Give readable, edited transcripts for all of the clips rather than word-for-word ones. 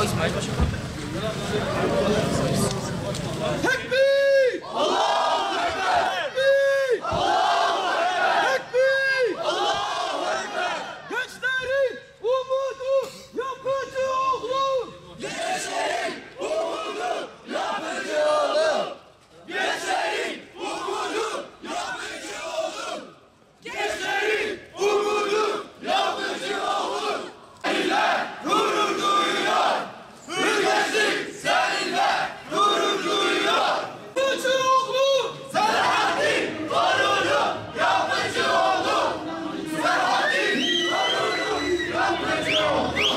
İsmail Paşa. Tekbir! Allahu Ekber! Tekbir! Allahu Ekber! Tekbir! Allahu Ekber! Gençlerin umudu yapıcı oğlu! Gençlerin umudu yapıcı oğlu! Gençlerin umudu yapıcı oğlu! Gençlerin umudu yapıcı oğlu! Seninle gurur duyuyor! Ülkesi seninle gurur duyuyor! Yapıcı oğlu! Selahattin Torunu yapıcı oğlu! Selahattin Torunu yapıcı oğlu!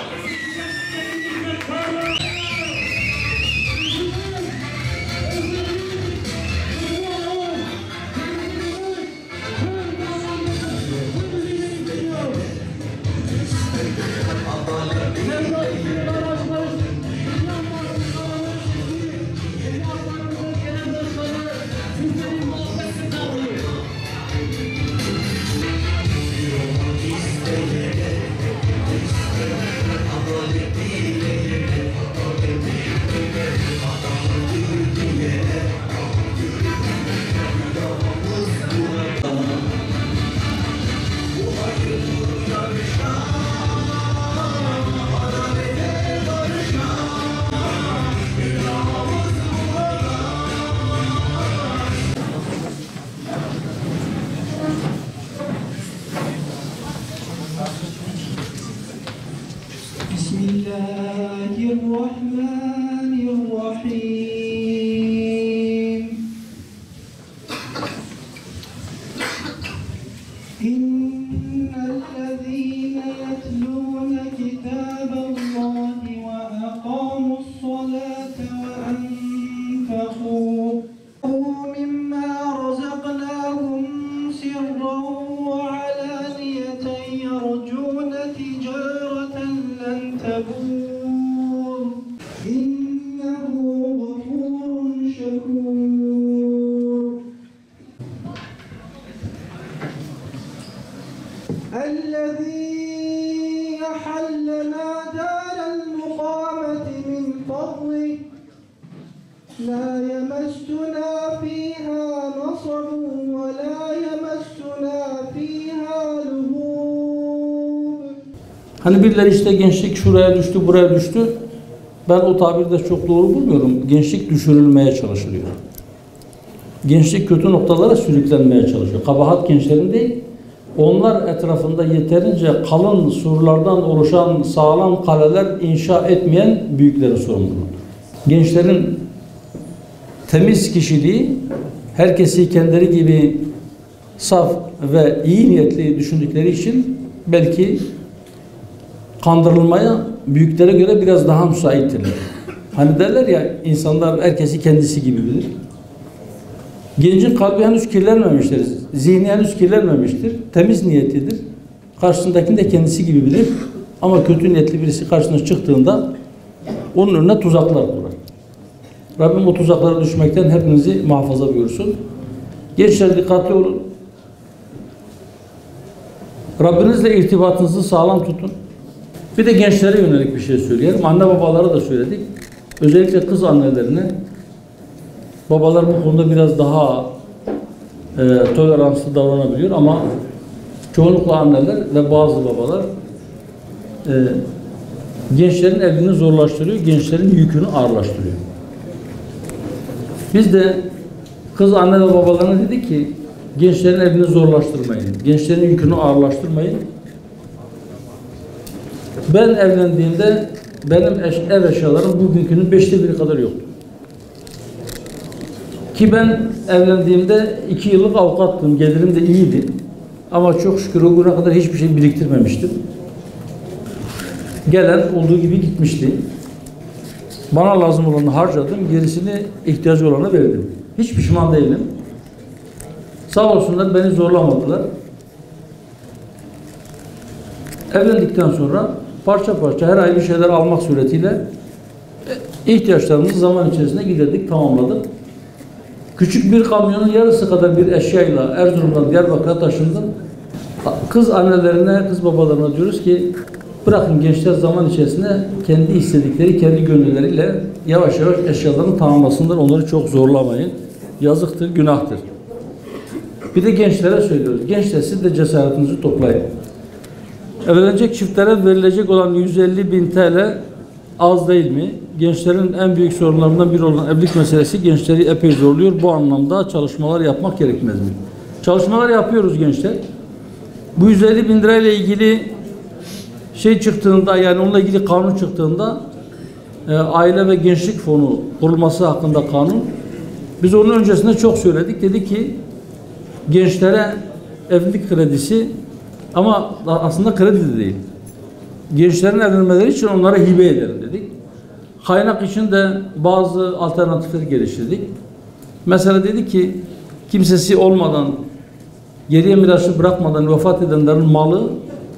Bismillahirrahmanirrahim. İnnellezîne yetlûne kitâballâhi ve aqâmu's-salâte ve enfekû mimma razaqnâhum sirran ve alâniyeten yercûne ticâreten len tebûr. İnnehu gafûrun şekûr. الذي أحلنا دار المقامة من فضله لا يمسنا فيها نصب ولا يمسنا فيها لغوب. Hani birileri işte gençlik şuraya düştü, buraya düştü. Ben o tabiri de çok doğru bulmuyorum. Gençlik düşürülmeye çalışılıyor. Gençlik kötü noktalara sürüklenmeye çalışıyor. Kabahat gençlerin değil. Onlar etrafında yeterince kalın surlardan oluşan sağlam kaleler inşa etmeyen büyüklerin sorumluluğudur. Gençlerin temiz kişiliği, herkesi kendileri gibi saf ve iyi niyetli düşündükleri için belki kandırılmaya büyüklere göre biraz daha müsaittirler. Hani derler ya, insanlar herkesi kendisi gibi bilir. Gencin kalbi henüz kirlenmemiştir, zihni henüz kirlenmemiştir, temiz niyetlidir. Karşısındakini de kendisi gibi bilir. Ama kötü niyetli birisi karşısına çıktığında onun önüne tuzaklar kurar. Rabbim o tuzaklara düşmekten hepinizi muhafaza buyursun. Gençler dikkatli olun. Rabbinizle irtibatınızı sağlam tutun. Bir de gençlere yönelik bir şey söyleyelim. Anne babalara da söyledik. Özellikle kız annelerine, babalar bu konuda biraz daha toleranslı davranabiliyor ama çoğunlukla anneler ve bazı babalar gençlerin evliliğini zorlaştırıyor, gençlerin yükünü ağırlaştırıyor. Biz de kız anne ve babalarına dedik ki gençlerin evliliğini zorlaştırmayın, gençlerin yükünü ağırlaştırmayın. Ben evlendiğimde benim ev eşyalarım bugünkünün 1/5 kadar yoktu. Ki ben evlendiğimde 2 yıllık avukattım, gelirim de iyiydi. Ama çok şükür o güne kadar hiçbir şey biriktirmemiştim. Gelen olduğu gibi gitmişti. Bana lazım olanı harcadım, gerisini ihtiyacı olana verdim. Hiç pişman değilim. Sağ olsunlar, beni zorlamadılar. Evlendikten sonra parça parça her ay bir şeyler almak suretiyle ihtiyaçlarımızı zaman içerisinde giderdik, tamamladık. Küçük bir kamyonun yarısı kadar bir eşyayla Erzurum'dan Diyarbakır'a taşındım. Kız annelerine, kız babalarına diyoruz ki Bırakın gençler zaman içerisinde kendi istedikleri, kendi gönülleriyle yavaş yavaş eşyalarını tamamlasınlar. Onları çok zorlamayın. Yazıktır, günahtır. Bir de gençlere söylüyoruz. Gençler siz de cesaretinizi toplayın. Evlenecek çiftlere verilecek olan 150.000 TL az değil mi? Gençlerin en büyük sorunlarından biri olan evlilik meselesi gençleri epey zorluyor. Bu anlamda çalışmalar yapmak gerekmez mi? Çalışmalar yapıyoruz gençler. Bu 150.000 lirayla ilgili şey çıktığında, yani onunla ilgili kanun çıktığında aile ve gençlik fonu kurulması hakkında kanun, biz onun öncesinde çok söyledik. Dedik ki gençlere evlilik kredisi, ama aslında kredi de değil, gençlerin evlenmeleri için onlara hibe edelim dedik. Kaynak için de bazı alternatifler geliştirdik. Mesela dedik ki kimsesi olmadan, geriye mirası bırakmadan vefat edenlerin malı,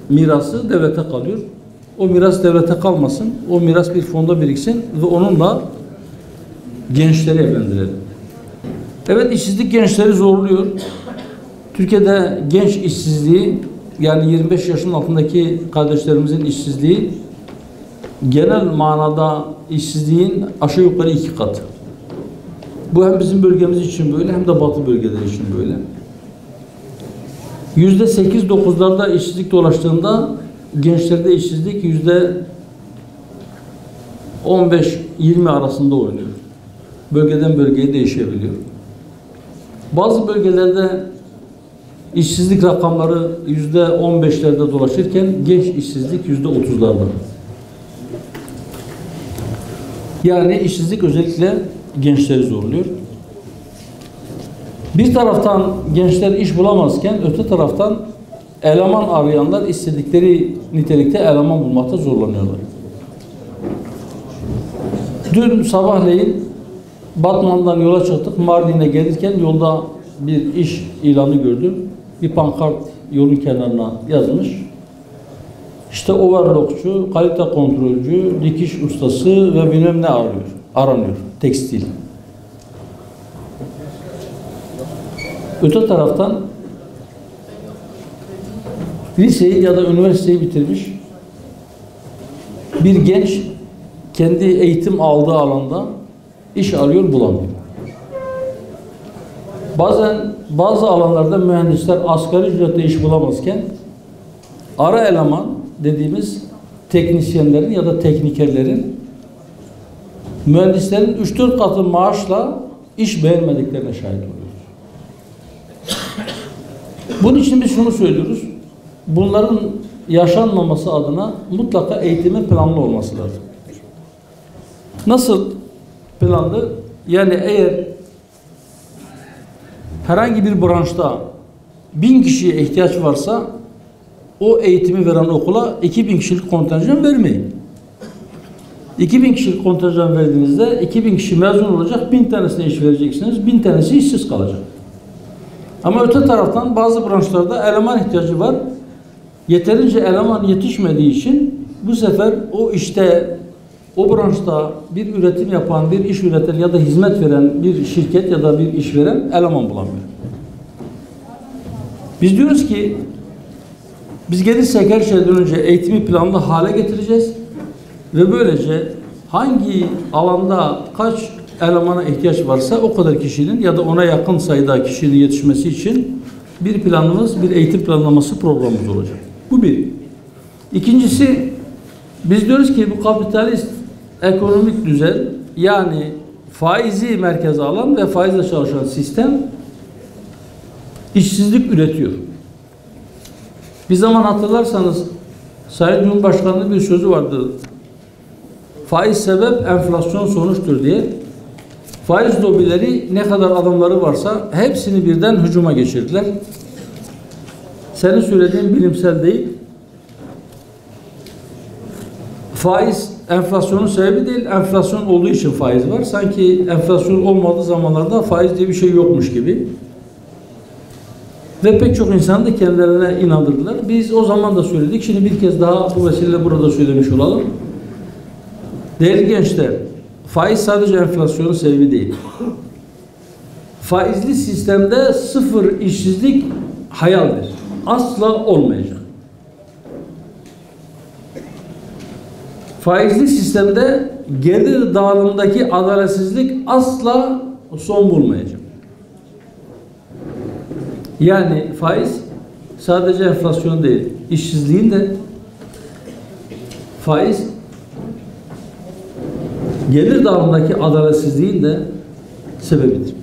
mirası devlete kalıyor. O miras devlete kalmasın. O miras bir fonda biriksin ve onunla gençleri evlendirelim. Evet, işsizlik gençleri zorluyor. Türkiye'de genç işsizliği, yani 25 yaşın altındaki kardeşlerimizin işsizliği genel manada işsizliğin aşağı yukarı 2 katı. Bu hem bizim bölgemiz için böyle hem de batı bölgeleri için böyle. %8-9'larda işsizlik dolaştığında gençlerde işsizlik %15-20 arasında oynuyor. Bölgeden bölgeye değişebiliyor. Bazı bölgelerde işsizlik rakamları %15'lerde dolaşırken genç işsizlik %30'larda. Yani işsizlik özellikle gençleri zorluyor. Bir taraftan gençler iş bulamazken öte taraftan eleman arayanlar istedikleri nitelikte eleman bulmakta zorlanıyorlar. Dün sabahleyin Batman'dan yola çıktık. Mardin'e gelirken yolda bir iş ilanı gördüm. Bir pankart yolun kenarına yazmış. İşte overlockçu, kalite kontrolcü, dikiş ustası ve bilmem ne aranıyor. Tekstil. Öte taraftan liseyi ya da üniversiteyi bitirmiş bir genç kendi eğitim aldığı alanda iş arıyor, bulamıyor. Bazen bazı alanlarda mühendisler asgari ücretle iş bulamazken ara eleman dediğimiz teknisyenlerin ya da teknikerlerin mühendislerin 3-4 katı maaşla iş beğenmediklerine şahit oluyoruz. Bunun için biz şunu söylüyoruz. Bunların yaşanmaması adına mutlaka eğitimin planlı olması lazım. Nasıl planlı? Yani eğer herhangi bir branşta 1000 kişiye ihtiyaç varsa o eğitimi veren okula 2000 kişilik kontenjan vermeyin. 2000 kişilik kontenjan verdiğinizde 2000 kişi mezun olacak, 1000 tanesine iş vereceksiniz, 1000 tanesi işsiz kalacak. Ama öte taraftan bazı branşlarda eleman ihtiyacı var. Yeterince eleman yetişmediği için bu sefer o işte, o branşta bir üretim yapan, bir iş üreten ya da hizmet veren bir şirket ya da bir işveren eleman bulamıyor. Biz diyoruz ki biz gelirsek her şeyden önce eğitimi planlı hale getireceğiz ve böylece hangi alanda kaç elemana ihtiyaç varsa o kadar kişinin ya da ona yakın sayıda kişinin yetişmesi için bir planımız, bir eğitim planlaması programımız olacak. Bu bir. İkincisi, biz diyoruz ki bu kapitalist ekonomik düzen, yani faizi merkeze alan ve faizle çalışan sistem işsizlik üretiyor. Bir zaman hatırlarsanız Sayın Cumhurbaşkanı'nın bir sözü vardı. Faiz sebep, enflasyon sonuçtur diye. Faiz lobileri ne kadar adamları varsa hepsini birden hücuma geçirdiler. Senin söylediğin bilimsel değil. Faiz enflasyonun sebebi değil, enflasyon olduğu için faiz var. Sanki enflasyon olmadığı zamanlarda faiz diye bir şey yokmuş gibi. Ve pek çok insan da kendilerine inandırdılar. Biz o zaman da söyledik. Şimdi bir kez daha bu vesileyle burada söylemiş olalım. Değerli gençler, faiz sadece enflasyonun sebebi değil. Faizli sistemde sıfır işsizlik hayaldir. Asla olmayacak. faizli sistemde gelir dağılımındaki adaletsizlik asla son bulmayacak. Yani faiz sadece enflasyon değil, işsizliğin de faiz gelir dağılımındaki adaletsizliğin de sebebidir.